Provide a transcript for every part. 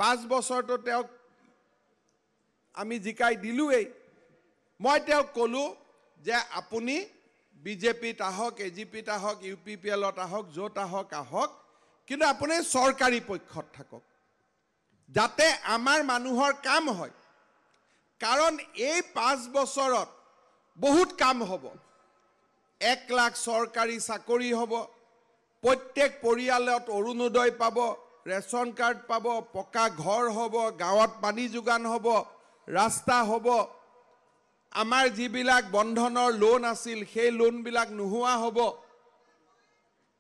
5 বছৰটো তেওঁক আমি জিকাই দিলোৱেই মই তেওঁক ক'লো যে আপুনি বিজেপিত আহক এজিপিত আহক ইউপিপিএলত আহক য'ত আহক কিন্তু আপুনি চৰকাৰী পক্ষত থাকক যাতে আমাৰ মানুহৰ কাম হয় কাৰণ এই 5 বছৰত বহুত কাম হ'ব 1 লাখ চৰকাৰী চাকৰি হ'ব প্ৰত্যেক পৰিয়ালত অৰুণোদয় পাব ৰেচন কাৰ্ড পাব পকা ঘৰ হ'ব গাঁৱত পানী যোগান হ'ব ৰাস্তা হ'ব আমাৰ যিবিলাক বন্ধনৰ লোন আছিল সেই লোন বিলাক নোহোৱা হ'ব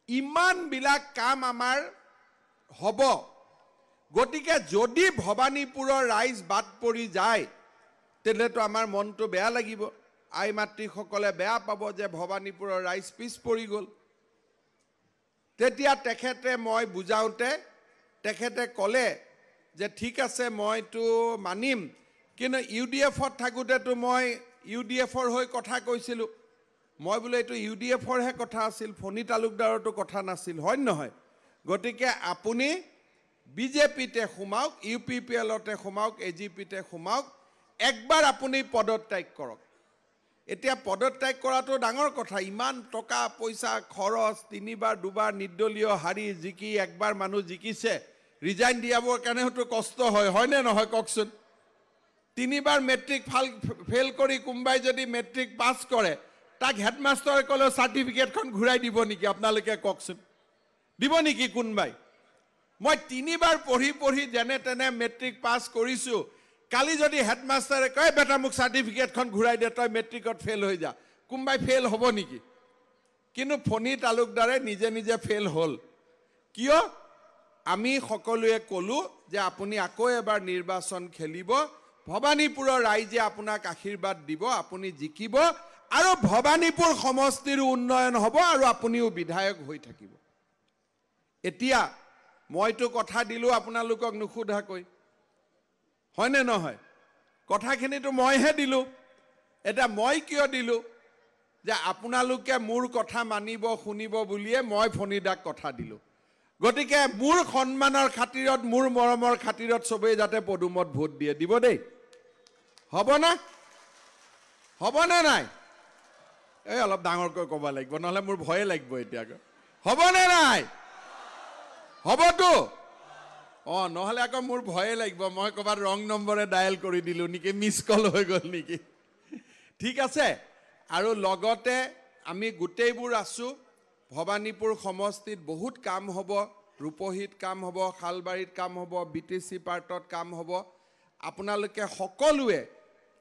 ইমান বিলাক কাম আমাৰ হ'ব গতিকে যদি ভবানীপুৰৰ ৰাইজ বাদ পৰি যায় তেলেতো আমাৰ মনটো বেয়া লাগিব আই মাতৃসকলে বেয়া পাব যে ভবানীপুৰৰ ৰাইজ পিছ পৰি গ'ল তেতিয়া তেখেতে মই বুজাওতে তেখেতে ক'লে যে ঠিক আছে মইতো মানিম কিন্তু ইউডিএফত থাকোতেতো মই ইউডিএফৰ হৈ কথা কৈছিলো মই বোলে এটো ইউডিএফৰ হে কথা আছিল ফণী তালুকদাৰৰটো কথা নাছিল হয় নহয় গতিকে আপুনি বিজেপিতে সোমাওক ইউপিপিএলতে সোমাওক এজিপিতে সোমাওক একবাৰ আপুনি পদত্যাগ কৰক এতিয়া পদত্যাগ কৰাটো ডাঙৰ কথা ইমান টকা পইচা খৰচ 3বাৰ 2বাৰ নিৰ্দলীয় হাৰি জিকি একবাৰ মানুহ জিকিছে ৰিজাইন দিয়াবৰ কাৰণে হয়তো কষ্ট হয় নে নহয় কওকচোন 3বাৰ মেট্ৰিক ফেল কৰি কোনবাই যদি মেট্ৰিক পাছ কৰে তাক হেডমাষ্টাৰে ক'লে সাৰ্টিফিকেটখন ঘূৰাই দিব নেকি আপোনালোকে কওকচোন দিব নেকি কোনবাই মই 3বাৰ পঢ়ি যেনে তেনে মেট্ৰিক পাছ কৰিছো কালি যদি হেডমাষ্টাৰে কয় বেটা মোক সাৰ্টিফিকেটখন ঘূৰাই দে তই মেট্ৰিকত ফেল হৈ যা কোনবাই ফেল হ'ব নেকি কিন্তু ফণী তালুকদাৰে নিজে ফেল হ'ল কিয় আমি সকলোৱে ক'লো যে আপুনি আকৌ এবাৰ নিৰ্বাচন খেলিব ভবানীপুৰৰ ৰাইজে আপোনাক আশীৰ্বাদ দিব আপুনি জিকিব আৰু ভবানীপুৰ সমষ্টিৰ উন্নয়ন হ'ব আৰু আপুনিও বিধায়ক হৈ থাকিব এতিয়া মইতো কথা দিলো আপোনালোকক নুখুধাকৈ হয়নে নহয় কথাখিনিতো মইহে দিলো এটা মই কিয় দিলো যে আপোনালোকে মোৰ কথা মানিব শুনিব বুলিয়ে মই ফণীদাক কথা দিলো গতিকে মোৰ সন্মানৰ খাতিৰত মোৰ মৰমৰ খাতিৰত সবেই যাতে পদুমত ভোট দিয়ে দিব দেই হ'ব না নাই এই অলপ ডাঙৰকৈ ক'ব লাগিব নহলে মোৰ ভয় লাগিব এতিয়া হ'ব না নাই হ'বতো নহলে আকৌ মোৰ ভয় লাগিব মই কবাৰ ৰং নম্বৰে ডায়াল কৰি দিলো নেকি মিস কল হৈ গ'ল নেকি ঠিক আছে আৰু লগতে আমি গোটেইবোৰ আছো ভবানীপুৰ সমষ্টিত বহুত কাম হ'ব ৰূপহীত কাম হ'ব খালবাৰীত কাম হ'ব বিটিসি পাৰ্টত কাম হ'ব আপোনালোকে সকলোৱে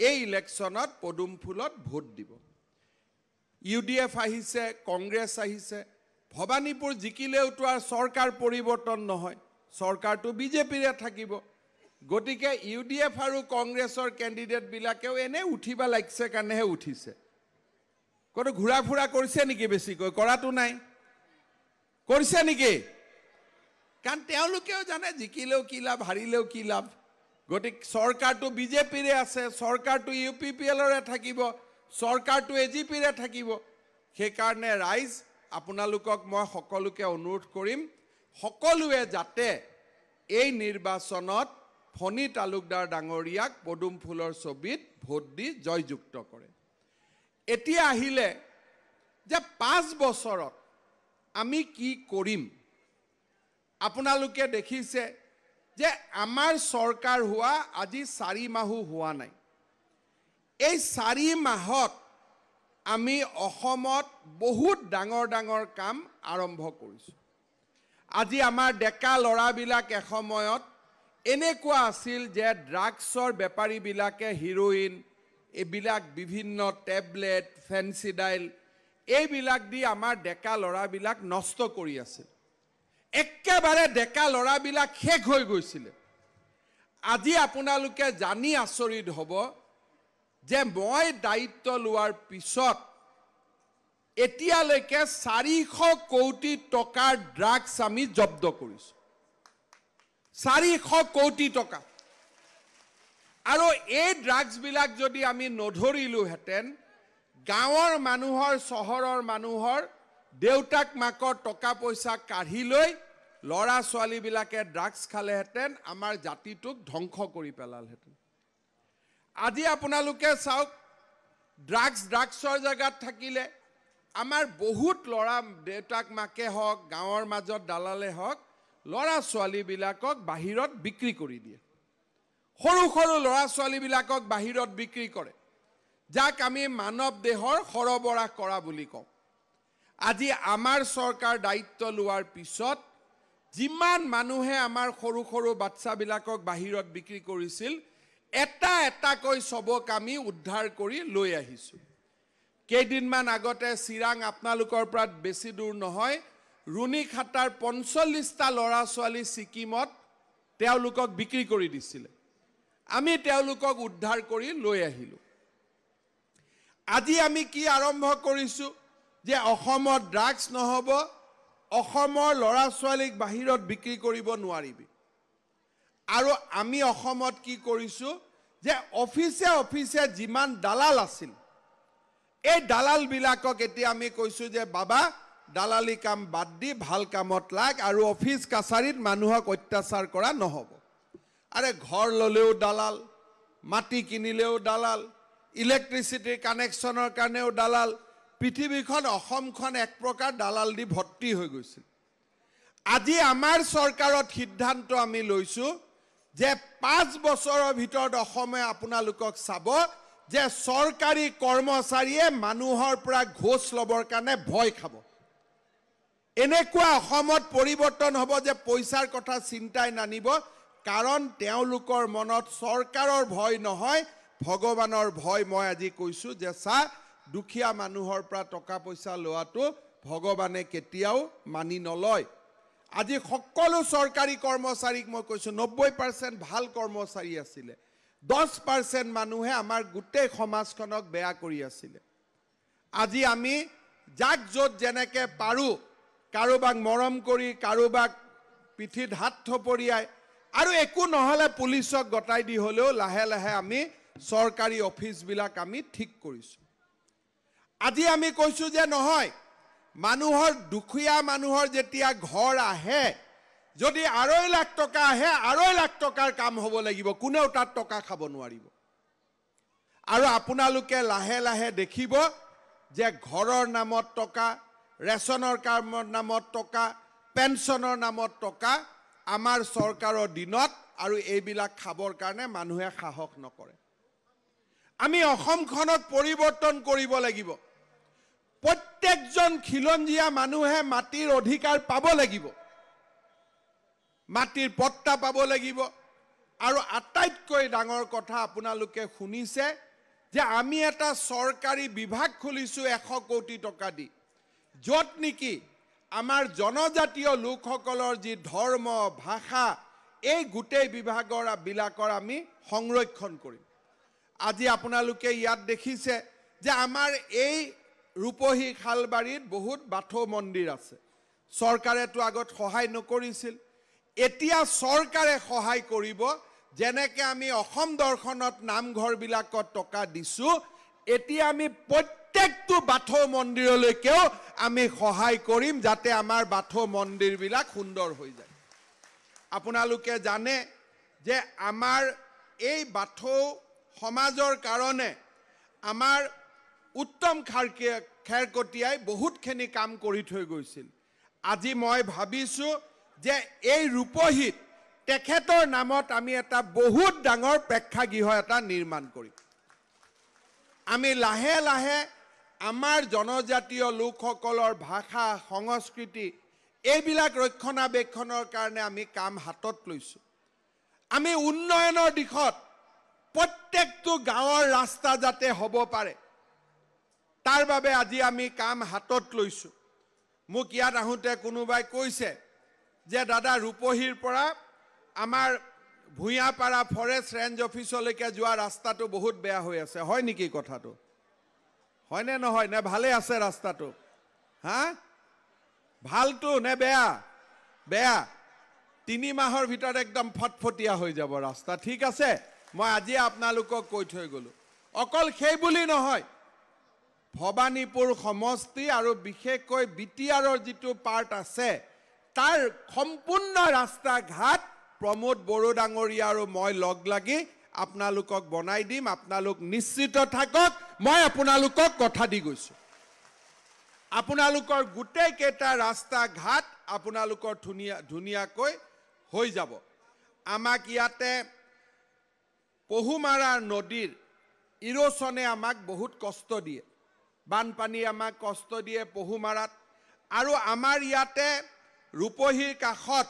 এই ইলেকশ্যনত পদুম ফুলত ভোট দিব ইউডিএফ আহিছে কংগ্ৰেছ আহিছে ভবানীপুৰ জিকিলেওতো আৰু চৰকাৰ পৰিৱৰ্তন নহয় চৰকাৰটো বিজেপিৰে থাকিব গতিকে ইউডিএফ আৰু কংগ্ৰেছৰ ক্যান্ডিডেট বিলাকেও এনে উঠিবা লাগছে কাৰণেহে উঠিছে কোনো ঘুৰা ফুৰা কৰিছে নেকি বেছিকৈ কৰাটো নাই কৰিছে নেকি কাৰণ তেওঁলোকেও জানে জিকিলেও কি লাভ হাৰিলেও কি লাভ গতিক চৰকাৰটো বিজেপিৰে আছে চৰকাৰটো ইউপিপিএলৰে থাকিব চৰকাৰটো এজিপিৰে থাকিব সেই কাৰণে ৰাইজ আপোনালোকক মই সকলোকে অনুৰোধ কৰিম সকলোৱে যাতে এই নিৰ্বাচনত ফণী তালুকদাৰ ডাঙৰীয়াক পদুম ফুলৰ ছবিত ভোট দি জয়যুক্ত কৰে এতিয়া আহিলে যে 5 বছৰত আমি কি কৰিম আপোনালোকে দেখিছে যে আমাৰ চৰকাৰ হোৱা আজি 4 মাহো হোৱা নাই এই 4 মাহত আমি অসমত বহুত ডাঙৰ কাম আৰম্ভ কৰিছো আজি আমাৰ ডেকা লৰাবিলাক এসময়ত এনেকুৱা আছিল যে ড্ৰাগছৰ বেপাৰী বিলাকে হিৰোইন এবিলাক বিভিন্ন টেবলেট ফেন্সিডাইল এইবিলাক দি আমাৰ ডেকা লৰাবিলাক নষ্ট কৰি আছিল একেবাৰে ডেকা লৰাবিলাক শেষ হৈ গৈছিল আজি আপোনালোকে জানি আচৰিত হ'ব যে মই দায়িত্ব লোৱাৰ পিছত এতিয়ালৈকে 400 কোটি টকাৰ ড্ৰাগছ আমি জব্দ কৰিছো 400 কোটি টকা আৰু এই ড্ৰাগছ বিলাক যদি আমি নধৰিলো হেতেন গাঁৱৰ মানুহৰ চহৰৰ মানুহৰ দেউতাক মাকৰ টকা পইচা কাঢ়ি লৈ ল'ৰা ছোৱালীবিলাকে ড্ৰাগছ খালেহেঁতেন আমাৰ জাতিটোক ধ্বংস কৰি পেলালহেঁতেন আজি আপোনালোকে চাওক ড্ৰাগছৰ জেগাত থাকিলে আমাৰ বহুত ল'ৰা দেউতাক মাকে হওক গাঁৱৰ মাজত দালালে হওক ল'ৰা ছোৱালীবিলাকক বাহিৰত বিক্ৰী কৰি দিয়ে সৰু সৰু ল'ৰা ছোৱালীবিলাকক বাহিৰত বিক্ৰী কৰে যাক আমি মানৱ দেহৰ সৰবৰাহ কৰা বুলি কওঁ আজি আমাৰ চৰকাৰ দায়িত্ব লোৱাৰ পিছত যিমান মানুহে আমাৰ সৰু সৰু বাচ্চাবিলাকক বাহিৰত বিক্ৰী কৰিছিল এটা এটাকৈ সবক আমি উদ্ধাৰ কৰি লৈ আহিছো কেইদিনমান আগতে চিৰাং আপোনালোকৰ পৰা বেছি দূৰ নহয় ৰুণীখাটাৰ ৪৫টা ল'ৰা ছোৱালী ছিকিমত তেওঁলোকক বিক্ৰী কৰি দিছিল আমি তেওঁলোকক উদ্ধাৰ কৰি লৈ আহিলো আজি আমি কি আৰম্ভ কৰিছো যে অসমত ড্ৰাগছ নহব অসমৰ ল'ৰা ছোৱালীক বাহিৰত বিক্ৰী কৰিব নোৱাৰিবি আৰু আমি অসমত কি কৰিছো যে অফিসে যিমান দালাল আছিল এই দালাল বিলাকক এতিয়া আমি কৈছো যে বাবা দালালি কাম বাদ দি ভাল কামত লাগ আৰু অফিস কাছাৰীত মানুহক অত্যাচাৰ কৰা নহব আৰে ঘৰ ললেও দালাল মাটি কিনিলেও দালাল ইলেক্ট্ৰিচিটিৰ কানেকশ্যনৰ কাৰণেও দালাল পৃথিৱীখন অসমখন এক প্ৰকাৰ দালাল দি ভৰ্তি হৈ গৈছিল আজি আমাৰ চৰকাৰত সিদ্ধান্ত আমি লৈছো যে 5 বছৰৰ ভিতৰত অসমে আপোনালোকক চাব যে চৰকাৰী কৰ্মচাৰীয়ে মানুহৰ পৰা ঘোষ লবৰ কাৰণে ভয় খাব এনেকুৱা অসমত পৰিৱৰ্তন হ'ব যে পইচাৰ কথা চিন্তাই নানিব কাৰণ তেওঁলোকৰ মনত চৰকাৰৰ ভয় নহয় ভগৱানৰ ভয় মই আজি কৈছো যে দুখীয়া মানুহৰ পৰা টকা পইচা লোৱাটো ভগৱানে কেতিয়াও মানি নলয় আজি সকলো চৰকাৰী কৰ্মচাৰীক মই কৈছো 90% ভাল কৰ্মচাৰী আছিলে 10% মানুহে আমাৰ গোটেই সমাজখনক বেয়া কৰি আছিলে আজি আমি যাক যত যেনেকে পাৰো কাৰোবাক মৰম কৰি কাৰোবাক পিঠিত হাত থপৰিয়াই আৰু একো নহলে পুলিচক গটাই দি হলেও লাহে লাহে আমি চৰকাৰী অফিসবিলাক আমি ঠিক কৰিছো আজি আমি কৈছো যে নহয় মানুহৰ দুখীয়া মানুহৰ যেতিয়া ঘৰ আহে যদি 2.5 লাখ টকা আহে 2.5 লাখ টকাৰ কাম হ'ব লাগিব কোনেও তাত টকা খাব নোৱাৰিব আৰু আপোনালোকে লাহে লাহে দেখিব যে ঘৰৰ নামত টকা ৰেচনৰ কাৰ্ডৰ নামত টকা পেনচনৰ নামত টকা আমাৰ চৰকাৰৰ দিনত আৰু এইবিলাক খাবৰ কাৰণে মানুহে সাহস নকৰে আমি অসমখনক পৰিৱৰ্তন কৰিব লাগিব প্ৰত্যেকজন খিলঞ্জীয়া মানুহে মাটিৰ অধিকাৰ পাব লাগিব মাটিৰ পট্টা পাব লাগিব আৰু আটাইতকৈ ডাঙৰ কথা আপোনালোকে শুনিছে যে আমি এটা চৰকাৰী বিভাগ খুলিছো 100 কোটি টকা দি যত নেকি আমাৰ জনজাতীয় লোকসকলৰ যি ধৰ্ম ভাষা এই গোটেই বিভাগৰ আমি সংৰক্ষণ কৰিম আজি আপোনালোকে ইয়াত দেখিছে যে আমাৰ এই ৰূপহী খালবাৰীত বহুত বাথৌ মন্দিৰ আছে চৰকাৰেতো আগত সহায় নকৰিছিল এতিয়া চৰকাৰে সহায় কৰিব যেনেকে আমি অসম দৰ্শনত নামঘৰবিলাকত টকা দিছো এতিয়া আমি প্ৰত্যেকটো বাথৌ মন্দিৰলৈকেও আমি সহায় কৰিম যাতে আমাৰ বাথৌ মন্দিৰবিলাক সুন্দৰ হৈ যায় আপোনালোকে জানে যে আমাৰ এই বাথৌ সমাজৰ কাৰণে আমাৰ উত্তম খেৰকটীয়াই বহুতখিনি কাম কৰি থৈ গৈছিল আজি মই ভাবিছো যে এই ৰূপহীত তেখেতৰ নামত আমি এটা বহুত ডাঙৰ প্ৰেক্ষাগৃহ এটা নিৰ্মাণ কৰিম আমি লাহে লাহে আমাৰ জনজাতীয় লোকসকলৰ ভাষা সংস্কৃতি এইবিলাক ৰক্ষণাবেক্ষণৰ কাৰণে আমি কাম হাতত লৈছো আমি উন্নয়নৰ দিশত প্ৰত্যেকটো গাঁৱৰ ৰাস্তা যাতে হ'ব পাৰে তাৰ বাবে আজি আমি কাম হাতত লৈছো মোক ইয়াত আহোঁতে কোনোবাই কৈছে যে দাদা ৰূপহীৰ পৰা আমাৰ ভুঁয়াপাৰা ফৰেষ্ট ৰেঞ্জ অফিচলৈকে যোৱা ৰাস্তাটো বহুত বেয়া হৈ আছে হয় নেকি কথাটো হয়নে নহয় নে ভালে আছে ৰাস্তাটো হা ভালটো নে বেয়া বেয়া 3 মাহৰ ভিতৰত একদম ফটফটিয়া হৈ যাব ৰাস্তা ঠিক আছে মই আজি আপোনালোকক কৈ থৈ গলো অকল সেই বুলি নহয় ভবানীপুৰ সমষ্টি আৰু বিশেষকৈ বিটিআৰৰ যিটো পাৰ্ট আছে তাৰ সম্পূৰ্ণ ৰাস্তা ঘাট প্ৰমোদ বড়ো ডাঙৰীয়া আৰু মই লগ লাগি আপোনালোকক বনাই দিম। আপোনালোক নিশ্চিত থাকক, মই আপোনালোকক কথা দি গৈছো। আপোনালোকৰ গোটেই কেইটা ৰাস্তা ঘাট আপোনালোকৰ ধুনীয়াকৈ হৈ যাব। আমাক ইয়াতে পহুমাৰা নদীৰ ইৰোচনে আমাক বহুত কষ্ট দিয়ে, বানপানী আমাক কষ্ট দিয়ে পহুমাৰাত। আৰু আমাৰ ইয়াতে ৰূপহীৰ কাষত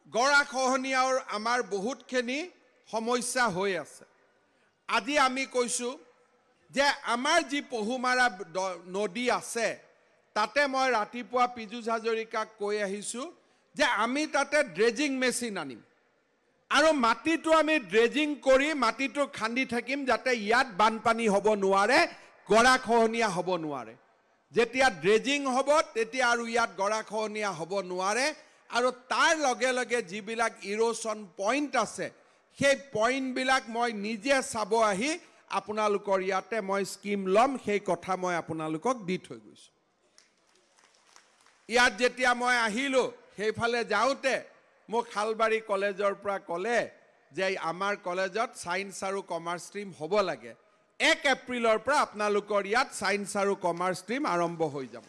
গৰাখহনীয়াৰ আমাৰ বহুতখিনি সমস্যা হৈ আছে। আজি আমি কৈছোঁ যে আমাৰ যি পহুমাৰা নদী আছে, তাতে মই ৰাতিপুৱা পীযুষ হাজৰিকাক কৈ আহিছোঁ যে আমি তাতে ড্ৰেজিং মেচিন আনিম আৰু মাটিটো আমি ড্ৰেজিং কৰি মাটিটো খান্দি থাকিম, যাতে ইয়াত বানপানী হ'ব নোৱাৰে, গৰাখহনীয়া হ'ব নোৱাৰে। যেতিয়া ড্ৰেজিং হ'ব তেতিয়া আৰু ইয়াত গৰাখহনীয়া হ'ব নোৱাৰে। আৰু তাৰ লগে লগে যিবিলাক ইৰোচন পইণ্ট আছে, সেই পইণ্টবিলাক মই নিজে চাব আহি আপোনালোকৰ ইয়াতে মই স্কিম ল'ম, সেই কথা মই আপোনালোকক দি থৈ গৈছোঁ। ইয়াত যেতিয়া মই আহিলোঁ, সেইফালে যাওঁতে মোক শালবাৰী কলেজৰ পৰা ক'লে যে আমাৰ কলেজত ছায়েন্স আৰু কমাৰ্চ ষ্ট্ৰীম হ'ব লাগে। 1 এপ্ৰিলৰ পৰা আপোনালোকৰ ইয়াত ছায়েন্স আৰু কমাৰ্চ ষ্ট্ৰীম আৰম্ভ হৈ যাব।